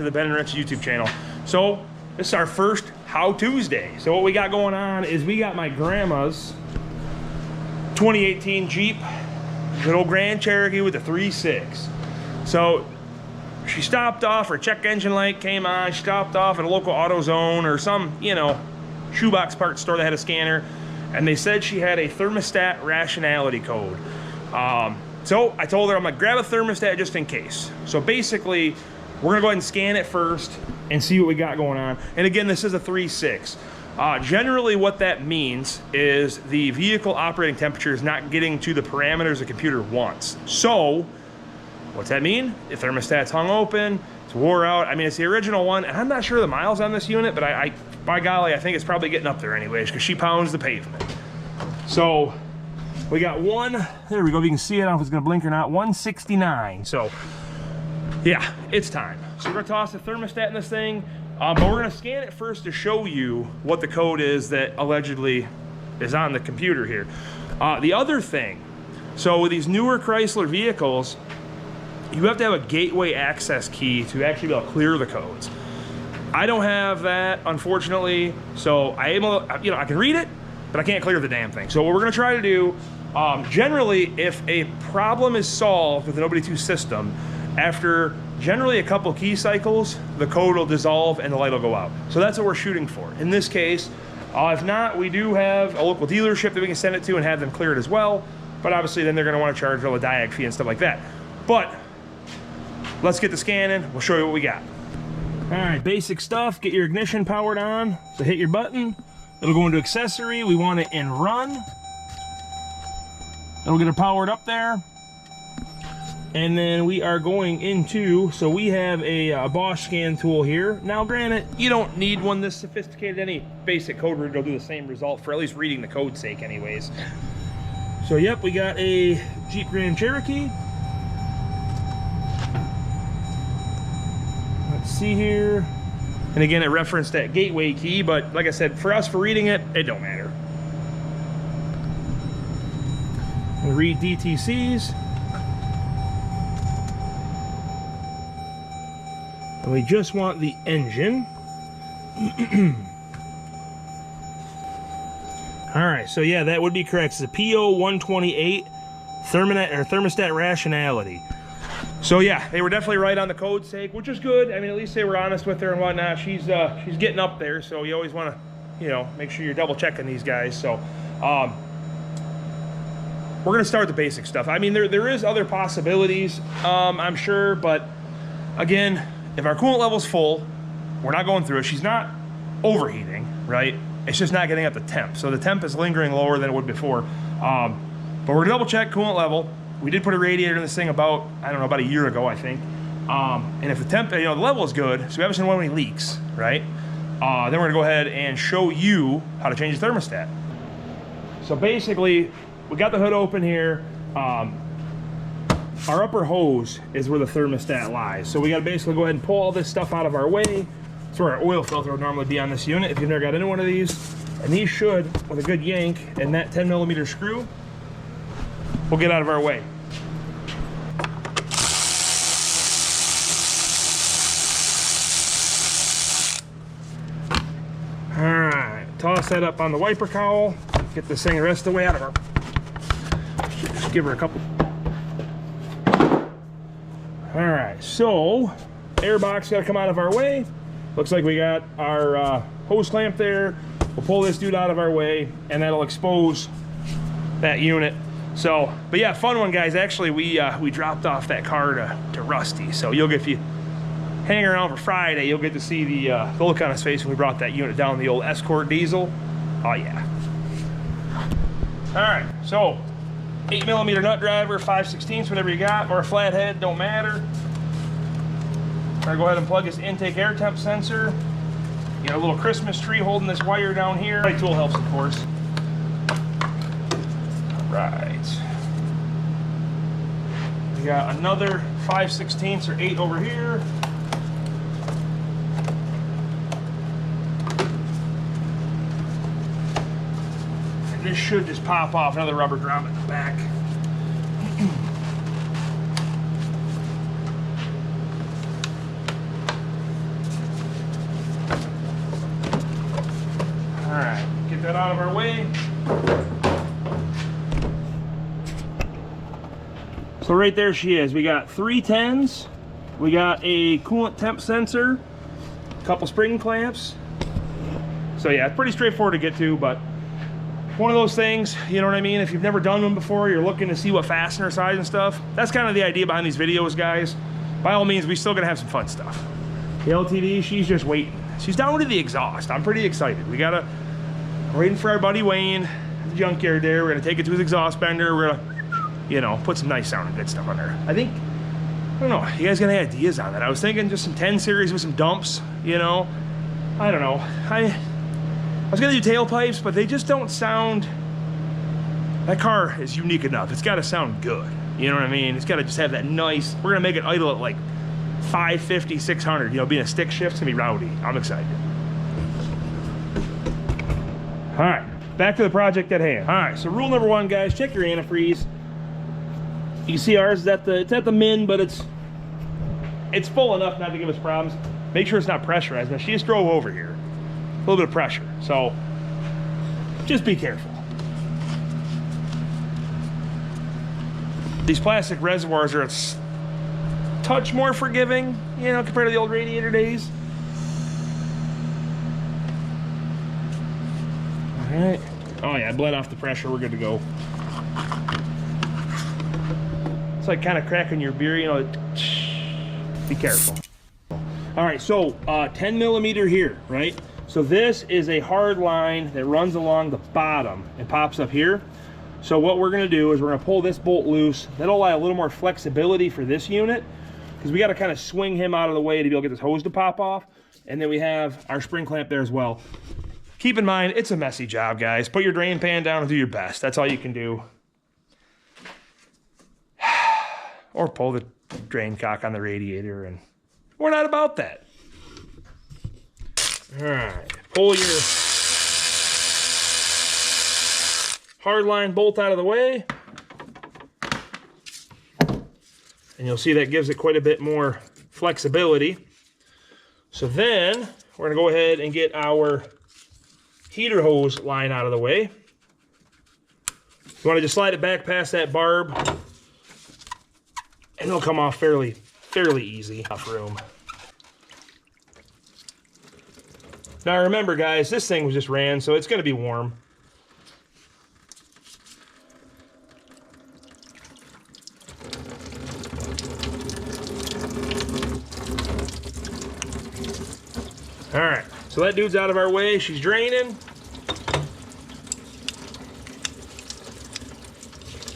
the Ben and Rich YouTube channel. So this is our first How Tuesday. So what we got going on is we got my grandma's 2018 Jeep, good old Grand Cherokee with the 3.6. So she stopped off, her check engine light came on, she stopped off at a local AutoZone or some, you know, shoebox parts store that had a scanner, and they said she had a thermostat rationality code. So I told her, I'm like, grab a thermostat just in case. So basically, we're gonna go ahead and scan it first and see what we got going on. And again, this is a 3.6. Generally what that means is the vehicle operating temperature is not getting to the parameters the computer wants. So, what's that mean? The thermostat's hung open, it's wore out. I mean, it's the original one, and I'm not sure the miles on this unit, but by golly, I think it's probably getting up there anyways, because she pounds the pavement. So, we got one, there we go, if you can see it, I don't know if it's gonna blink or not, 169. So, yeah, it's time. So we're gonna toss the thermostat in this thing, but we're gonna scan it first to show you what the code is that allegedly is on the computer here. The other thing, so with these newer Chrysler vehicles, you have to have a gateway access key to actually be able to clear the codes. I don't have that, unfortunately, so I can read it, but I can't clear the damn thing. So what we're gonna try to do, generally, if a problem is solved with an OBD2 system, after generally a couple key cycles, the code will dissolve and the light will go out. So that's what we're shooting for. In this case, if not, we do have a local dealership that we can send it to and have them clear it as well. But obviously then they're gonna wanna charge a diag fee and stuff like that. But let's get the scanning, we'll show you what we got. All right, basic stuff, get your ignition powered on. So hit your button, it'll go into accessory. We want it in run. It'll get it powered up there. And then we are going into, so we have a Bosch scan tool here. Now granted, you don't need one this sophisticated. Any basic code reader will do the same result for at least reading the code's sake anyways. So yep, we got a Jeep Grand Cherokee. Let's see here. And again, it referenced that gateway key, but like I said, for us, for reading it, it don't matter. And read DTCs. And we just want the engine. All right, so yeah, that would be correct. It's a P0128 Thermostat Rationality. So yeah, they were definitely right on the code's sake, which is good. I mean, at least they were honest with her and whatnot. She's getting up there, so you always want to, you know, make sure you're double checking these guys. So we're gonna start with the basic stuff. I mean, there is other possibilities, I'm sure, but again, if our coolant level's full, we're not going through it. She's not overheating, right? It's just not getting up the temp. So the temp is lingering lower than it would before. But we're gonna double check coolant level. We did put a radiator in this thing about, I don't know, about a year ago, I think. And if the temp, you know, the level is good, so we haven't seen any leaks, right? Then we're gonna go ahead and show you how to change the thermostat. So basically, we got the hood open here. Our upper hose is where the thermostat lies. So we gotta basically go ahead and pull all this stuff out of our way. That's where our oil filter would normally be on this unit if you've never got into one of these. And these should, with a good yank and that 10mm screw, will get out of our way. All right, toss that up on the wiper cowl. Get this thing the rest of the way out of her. Just give her a couple. All right, so air box got to come out of our way. Looks like we got our hose clamp there. We'll pull this dude out of our way, and that'll expose that unit. So, but yeah, fun one, guys. Actually, we dropped off that car to Rusty. So you'll get, if you hang around for Friday, you'll get to see the look on his face when we brought that unit down, the old Escort diesel. Oh yeah. All right, so 8mm nut driver, 5/16, whatever you got, or a flathead, don't matter. I'm gonna go ahead and plug this intake air temp sensor. You got a little Christmas tree holding this wire down here. My tool helps, of course. All right. We got another 5/16 or 8 over here. And this should just pop off, another rubber drum at the back. right, get that out of our way. So right there she is. We got 3 10s. We got a coolant temp sensor, a couple spring clamps. So yeah, it's pretty straightforward to get to, but one of those things, you know what I mean? If you've never done one before, you're looking to see what fastener size and stuff. That's kind of the idea behind these videos, guys. By all means, we still gonna have some fun stuff. The LTD, she's just waiting. She's down to the exhaust. I'm pretty excited. We're waiting for our buddy Wayne at the junkyard there. We're gonna take it to his exhaust bender. We're gonna, you know, put some nice sounding good stuff on there. I don't know, you guys got any ideas on that? I was thinking just some 10 series with some dumps, you know? I don't know. I was gonna do tailpipes, but they just don't sound, that car is unique enough. It's gotta sound good. You know what I mean? It's gotta just have that nice, we're gonna make it idle at like 550, 600. You know, being a stick shift's gonna be rowdy. I'm excited. All right, back to the project at hand. All right, so rule number 1, guys, check your antifreeze. You can see ours is it's at the min, but it's full enough not to give us problems. Make sure it's not pressurized. Now she just drove over here. A little bit of pressure. So just be careful. These plastic reservoirs are a touch more forgiving, you know, compared to the old radiator days. All right. Oh yeah, I bled off the pressure. We're good to go. It's like kind of cracking your beer, you know. Be careful. All right, so 10 millimeter here, right? So this is a hard line that runs along the bottom and pops up here. So what we're gonna do is we're gonna pull this bolt loose. That'll allow a little more flexibility for this unit, because we gotta kind of swing him out of the way to be able to get this hose to pop off. And then we have our spring clamp there as well. Keep in mind, it's a messy job, guys. Put your drain pan down and do your best. That's all you can do. Or pull the drain cock on the radiator, and we're not about that. All right, pull your hardline bolt out of the way, and you'll see that gives it quite a bit more flexibility. So then we're gonna go ahead and get our heater hose line out of the way. You wanna just slide it back past that barb, and it'll come off fairly easy. Enough room. Now remember, guys, this thing was just ran, so it's gonna be warm. All right, so that dude's out of our way. She's draining.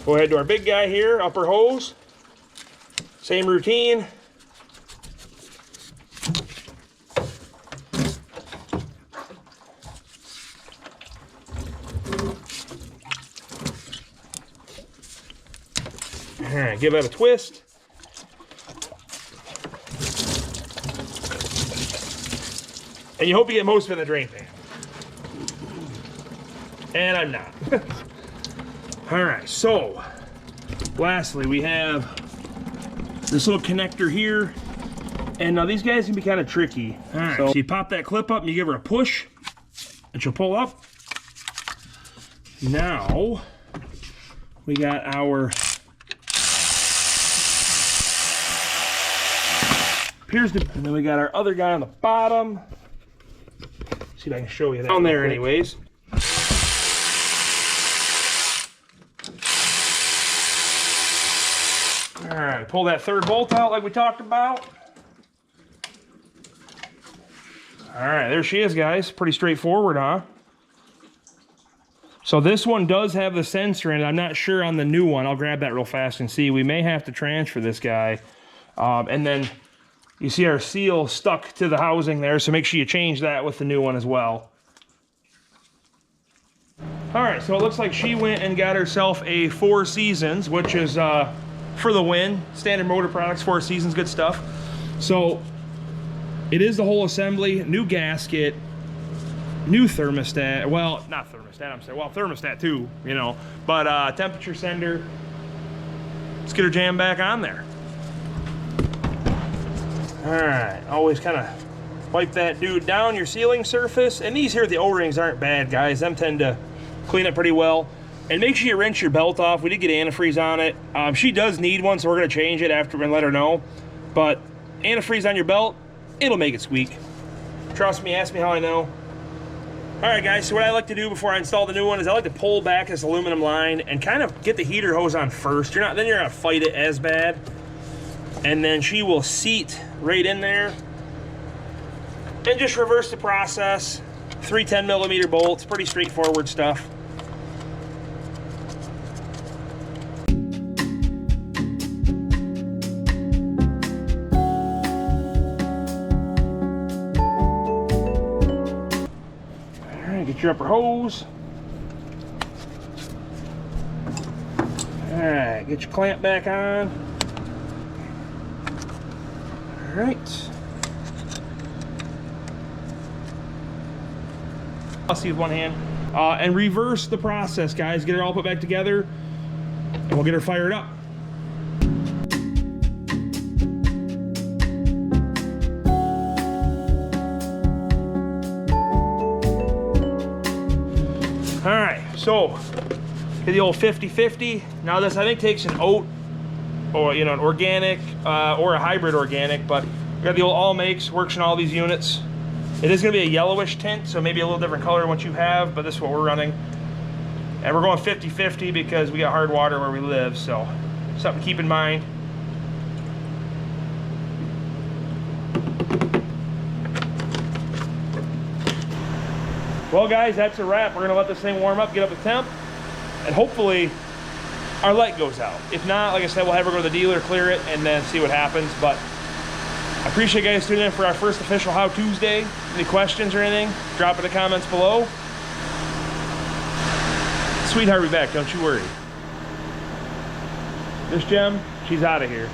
Go ahead to our big guy here, upper hose. Same routine. All right, give that a twist. And you hope you get most of it in the drain pan. And I'm not. All right, so lastly, we have this little connector here. And now these guys can be kind of tricky. All right, so you pop that clip up and you give her a push, and she'll pull up. Now, we got our and then we got our other guy on the bottom. See if I can show you that. Down there anyways. All right, pull that third bolt out like we talked about. All right, there she is, guys. Pretty straightforward, huh? So this one does have the sensor in it. I'm not sure on the new one. I'll grab that real fast and see. We may have to transfer this guy. And then you see our seal stuck to the housing there, so make sure you change that with the new one as well. All right, so it looks like she went and got herself a 4 Seasons, which is for the win. Standard Motor Products, 4 Seasons, good stuff. So it is the whole assembly, new gasket, new thermostat. Well, not thermostat, I'm sorry. Well, thermostat too, you know. But temperature sender. Let's get her jam back on there. All right, always kind of Wipe that dude down, your sealing surface. And these here, the O-rings aren't bad, guys. Them tend to clean it pretty well. And make sure you rinse your belt off. We did get antifreeze on it. She does need one, so we're gonna change it after and let her know. But antifreeze on your belt, it'll make it squeak. Trust me, ask me how I know. All right, guys, so what I like to do before I install the new one is I like to pull back this aluminum line and kind of get the heater hose on first. Then you're gonna fight it as bad. And then she will seat right in there. And just reverse the process. 3 10mm bolts, pretty straightforward stuff. Get your upper hose. All right, get your clamp back on. All right. I'll see with one hand. And reverse the process, guys. Get her all put back together, and we'll get her fired up. All right, so get the old 50-50. Now this, I think, takes an oat or, you know, an organic or a hybrid organic, but we got the old all makes, works in all these units. It is gonna be a yellowish tint, so maybe a little different color than what you have, but this is what we're running. And we're going 50-50 because we got hard water where we live, so something to keep in mind. Well, guys, that's a wrap. We're gonna let this thing warm up, get up to temp, and hopefully our light goes out. If not, like I said, we'll have her go to the dealer, clear it, and then see what happens. But I appreciate you guys tuning in for our first official How Tuesday. Any questions or anything, drop in the comments below. Sweetheart will be back, don't you worry. This gem, she's out of here.